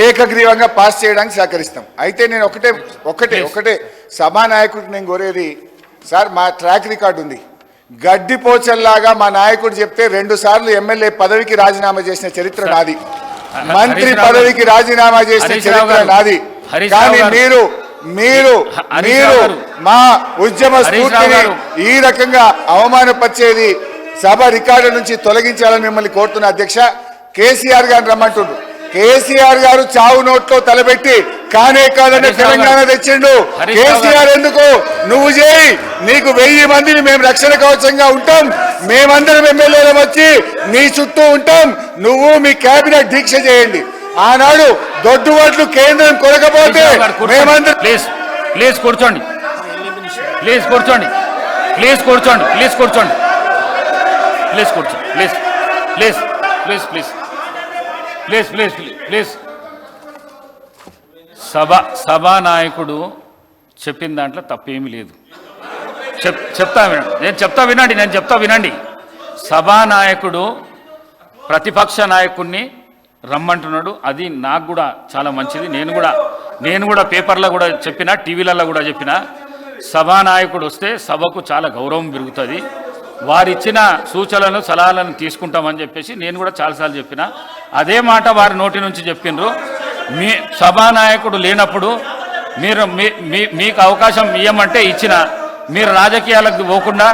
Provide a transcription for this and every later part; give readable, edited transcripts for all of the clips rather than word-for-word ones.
ఏకగ్రీవంగా పాస్ చేయడానికి సహకరిస్తాం. అయితే నేను ఒకటే సభానాయకుడికి నేను కోరేది, సార్ మా ట్రాక్ రికార్డు ఉంది. గడ్డిపోచల్లాగా మా నాయకుడు చెప్తే 2 సార్లు ఎమ్మెల్యే పదవికి రాజీనామా చేసిన చరిత్ర నాది, మంత్రి పదవికి రాజీనామా చేసిన చరిత్ర నాది. కానీ మీరు మా ఉద్యమ స్ఫూర్తిని ఈ రకంగా అవమానపరిచేది సభ రికార్డు నుంచి తొలగించాలని మిమ్మల్ని కోరుతున్న అధ్యక్ష. కేసీఆర్ గారిని రమ్మంటుండ్రు. కేసీఆర్ గారు చావు నోట్లో తలబెట్టి కానే కాదని తెలంగాణ తెచ్చిండు. కేసీఆర్ ఎందుకు? నువ్వు చేయి, నీకు 1000 మందిని మేము రక్షణ కవచంగా ఉంటాం, మేమందరం ఎమ్మెల్యేలు వచ్చి నీ చుట్టూ ఉంటాం, నువ్వు మీ కేబినెట్ దీక్ష చేయండి. ఆనాడు దొడ్డుబాట్లు కేంద్రం కొనకపోతే మేమందరం ప్లీజ్ కూర్చోండి, ప్లీజ్ కూర్చోండి, ప్లీజ్ కూర్చోండి, ప్లీజ్ కూర్చోండి, ప్లీజ్ కూర్చోండి, please please please please please please please. సభానాయకుడు చెప్పిన దాంట్లో తప్పేమీ లేదు. నేను చెప్తా వినండి. సభానాయకుడు ప్రతిపక్ష నాయకుడిని రమ్మంటున్నాడు, అది నాకు కూడా చాలా మంచిది. నేను కూడా పేపర్లో కూడా చెప్పిన, టీవీలలో కూడా చెప్పిన, సభానాయకుడు వస్తే సభకు చాలా గౌరవం పెరుగుతుంది, వారిచ్చిన సూచనలను సలహాలను తీసుకుంటామని చెప్పేసి నేను కూడా చాలాసార్లు చెప్పిన. అదే మాట వారి నోటి నుంచి చెప్పిండ్రు. మీ సభానాయకుడు లేనప్పుడు మీకు అవకాశం ఇవ్వమంటే ఇచ్చిన, మీరు రాజకీయాలకు పోకుండా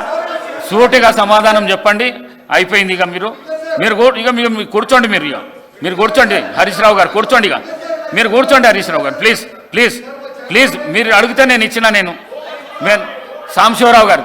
సూటిగా సమాధానం చెప్పండి, అయిపోయింది. ఇక మీరు కూర్చోండి, మీరు కూర్చోండి. హరీష్ రావు గారు కూర్చోండి, మీరు కూర్చోండి. హరీష్ రావు గారు ప్లీజ్ ప్లీజ్ ప్లీజ్, మీరు అడిగితే నేను ఇచ్చిన. సాంబశివరావు గారు